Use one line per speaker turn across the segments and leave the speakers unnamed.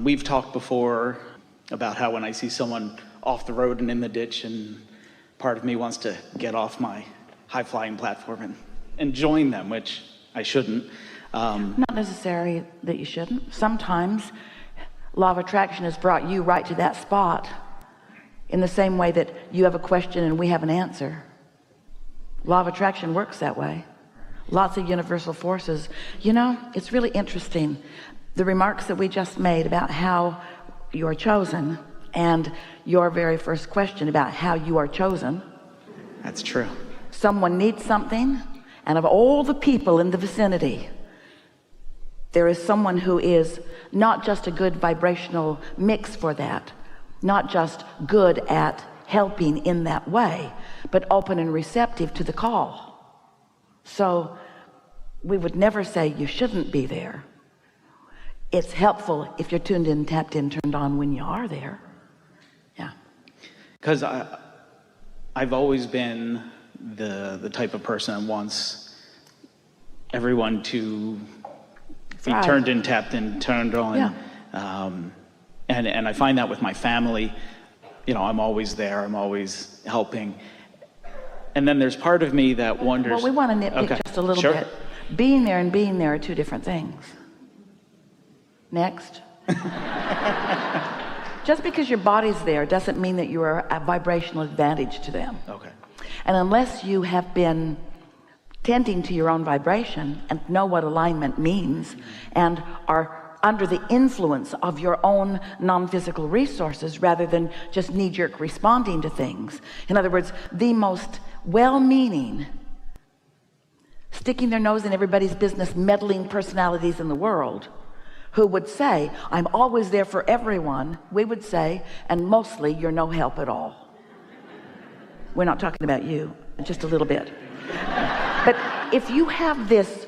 We've talked before about how when I see someone off the road and in the ditch, and part of me wants to get off my high-flying platform and join them, which I shouldn't.
Not necessarily that you shouldn't. Sometimes law of attraction has brought you right to that spot in the same way that you have a question and we have an answer. Law of attraction works that way. Lots of universal forces. You know, it's really interesting. The remarks that we just made about how you are chosen and your very first question about how you are chosen.
That's true.
Someone needs something, and of all the people in the vicinity, there is someone who is not just a good vibrational mix for that, not just good at helping in that way, but open and receptive to the call. So we would never say you shouldn't be there. It's helpful if you're tuned in, tapped in, turned on when you are there. Yeah.
Because I've always been the type of person that wants everyone to be turned in, tapped in, turned on.
Yeah.
And I find that with my family, you know, I'm always there, I'm always helping. And then there's part of me that wonders.
Well, we want to nitpick just a little bit. Being there and being there are two different things. Next. Just because your body's there doesn't mean that you are a vibrational advantage to them.
Okay.
And unless you have been tending to your own vibration and know what alignment means and are under the influence of your own non-physical resources rather than just knee-jerk responding to things. In other words, the most well-meaning, sticking their nose in everybody's business, meddling personalities in the world who would say, I'm always there for everyone, we would say, and mostly you're no help at all. We're not talking about you, just a little bit. But if you have this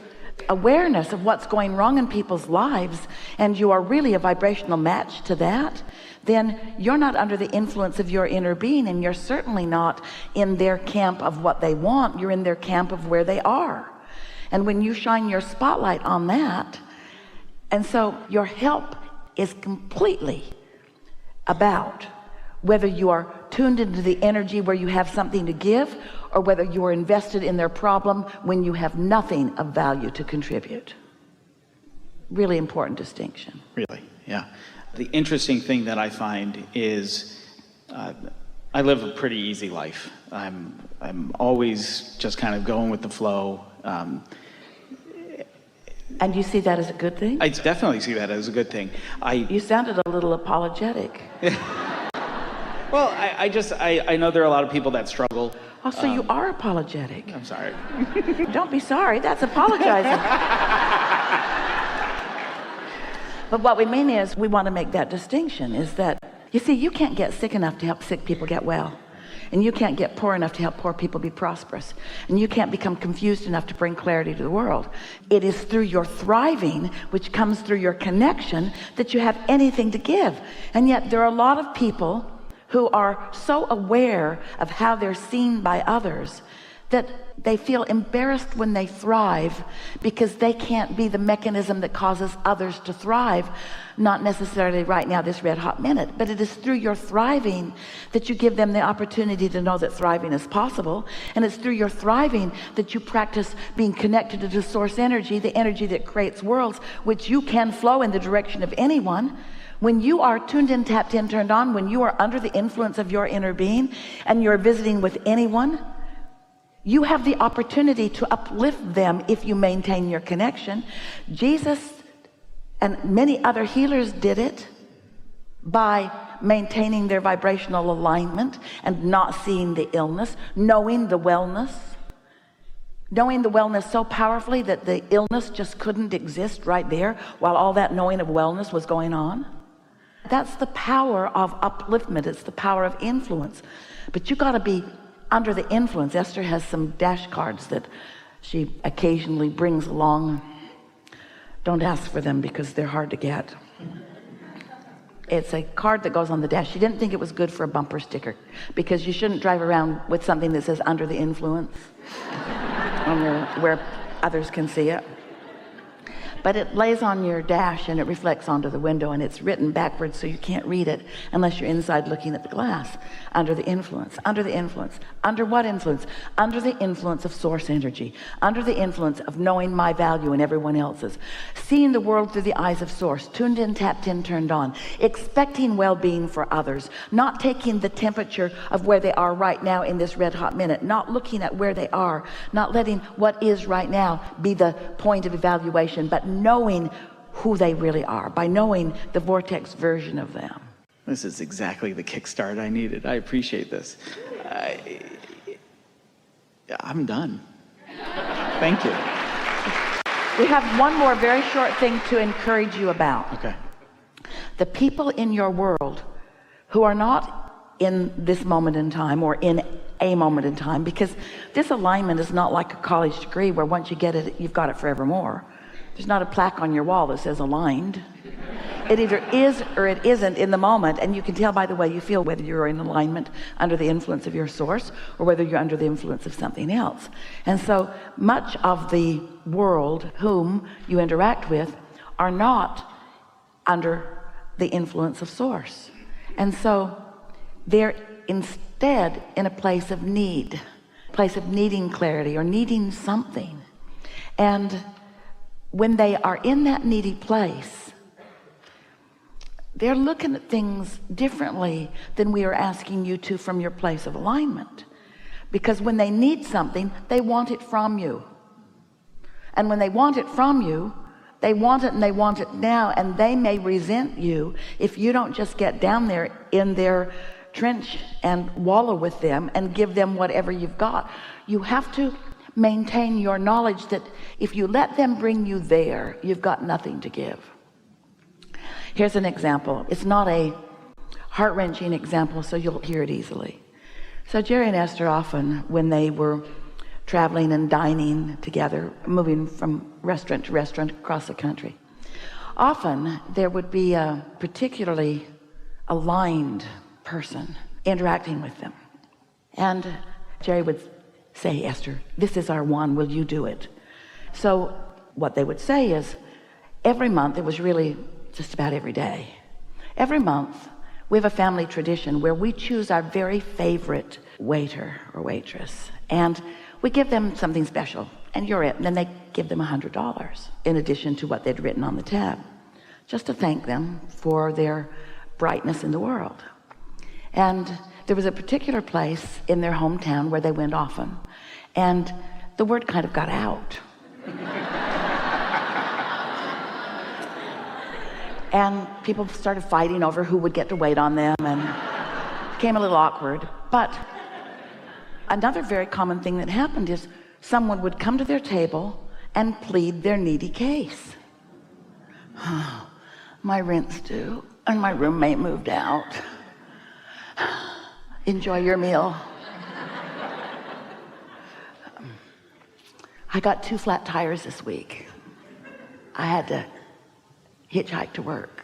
awareness of what's going wrong in people's lives and you are really a vibrational match to that, then you're not under the influence of your inner being, and you're certainly not in their camp of what they want. You're in their camp of where they are. And when you shine your spotlight on that, and so your help is completely about whether you are tuned into the energy where you have something to give, or whether you are invested in their problem when you have nothing of value to contribute. Really important distinction.
Really, yeah. The interesting thing that I find is I live a pretty easy life. I'm always just kind of going with the flow.
And you see that as a good thing?
I definitely see that as a good thing.
You sounded a little apologetic.
Well, I know there are a lot of people that struggle.
Oh, so you are apologetic.
I'm sorry.
Don't be sorry, that's apologizing. But what we mean is we want to make that distinction, is that, you see, you can't get sick enough to help sick people get well. And you can't get poor enough to help poor people be prosperous. And you can't become confused enough to bring clarity to the world. It is through your thriving, which comes through your connection, that you have anything to give. And yet there are a lot of people who are so aware of how they're seen by others that they feel embarrassed when they thrive because they can't be the mechanism that causes others to thrive. Not necessarily right now, this red hot minute, but it is through your thriving that you give them the opportunity to know that thriving is possible. And it's through your thriving that you practice being connected to the source energy, the energy that creates worlds, which you can flow in the direction of anyone. When you are tuned in, tapped in, turned on, when you are under the influence of your inner being and you're visiting with anyone, you have the opportunity to uplift them if you maintain your connection. Jesus and many other healers did it by maintaining their vibrational alignment and not seeing the illness, knowing the wellness so powerfully that the illness just couldn't exist right there while all that knowing of wellness was going on. That's the power of upliftment. It's the power of influence. But you got to be under the influence. Esther has some dash cards that she occasionally brings along. Don't ask for them because they're hard to get. It's a card that goes on the dash. She didn't think it was good for a bumper sticker because you shouldn't drive around with something that says under the influence where others can see it. but it lays on your dash and it reflects onto the window, and it's written backwards so you can't read it unless you're inside looking at the glass. Under the influence, under the influence. Under what influence? Under the influence of source energy, under the influence of knowing my value and everyone else's, seeing the world through the eyes of source, tuned in, tapped in, turned on, expecting well-being for others, not taking the temperature of where they are right now in this red hot minute, not looking at where they are, not letting what is right now be the point of evaluation, but knowing who they really are by knowing the vortex version of them.
This is exactly the kickstart I needed. I appreciate this. I'm done. Thank you.
We have one more very short thing to encourage you about.
Okay.
The people in your world who are not in this moment in time or in a moment in time, because this alignment is not like a college degree where once you get it, you've got it forevermore. There's not a plaque on your wall that says aligned. It either is or it isn't in the moment, and you can tell by the way you feel whether you're in alignment under the influence of your source or whether you're under the influence of something else. And so much of the world whom you interact with are not under the influence of source, and so they're instead in a place of need, place of needing clarity or needing something. And when they are in that needy place, they're looking at things differently than we are asking you to from your place of alignment. Because when they need something, they want it from you. And when they want it from you, they want it and they want it now, and they may resent you if you don't just get down there in their trench and wallow with them and give them whatever you've got. You have to maintain your knowledge that if you let them bring you there, you've got nothing to give. Here's an example. It's not a heart-wrenching example, so you'll hear it easily. So Jerry and Esther often, when they were traveling and dining together, moving from restaurant to restaurant across the country, often there would be a particularly aligned person interacting with them. And Jerry would say, Esther, this is our one, will you do it? So what they would say is, every month, it was really just about every day, every month we have a family tradition where we choose our very favorite waiter or waitress, and we give them something special, and you're it. And then they give them $100 in addition to what they'd written on the tab, just to thank them for their brightness in the world. And there was a particular place in their hometown where they went often, and the word kind of got out. And people started fighting over who would get to wait on them, and it became a little awkward. But another very common thing that happened is someone would come to their table and plead their needy case. My rent's due, and my roommate moved out. Enjoy your meal. I got 2 flat tires this week. I had to hitchhike to work.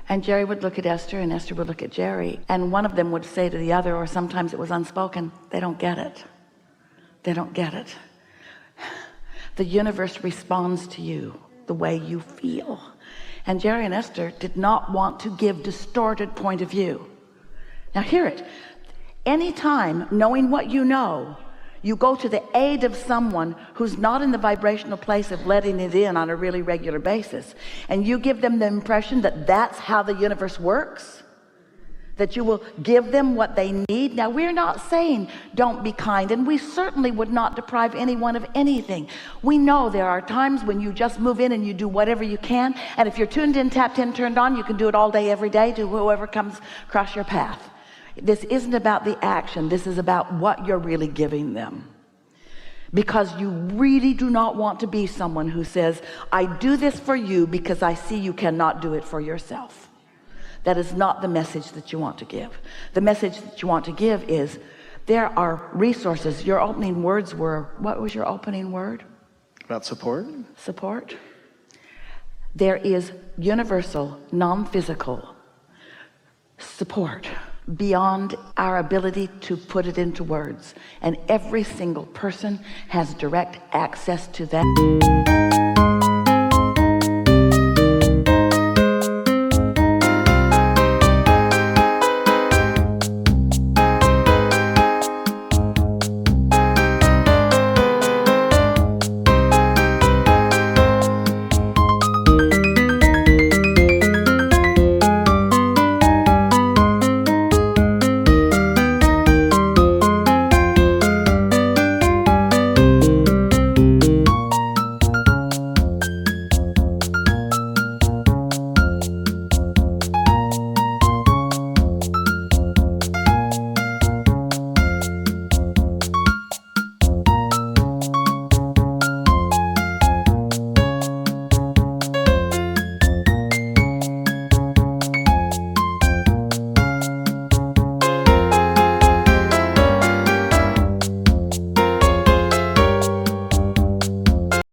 And Jerry would look at Esther, and Esther would look at Jerry, and one of them would say to the other, or sometimes it was unspoken, they don't get it. They don't get it. The universe responds to you the way you feel. And Jerry and Esther did not want to give distorted point of view. Now hear it. Anytime, knowing what you know, you go to the aid of someone who's not in the vibrational place of letting it in on a really regular basis, and you give them the impression that that's how the universe works, that you will give them what they need. Now, we're not saying don't be kind, and we certainly would not deprive anyone of anything. We know there are times when you just move in and you do whatever you can, and if you're tuned in, tapped in, turned on, you can do it all day, every day to whoever comes across your path. This isn't about the action. This is about what you're really giving them. Because you really do not want to be someone who says, I do this for you because I see you cannot do it for yourself. That is not the message that you want to give. The message that you want to give is, there are resources. Your opening words were, what was your opening word?
About support?
Support. There is universal, non-physical support beyond our ability to put it into words, and every single person has direct access to that.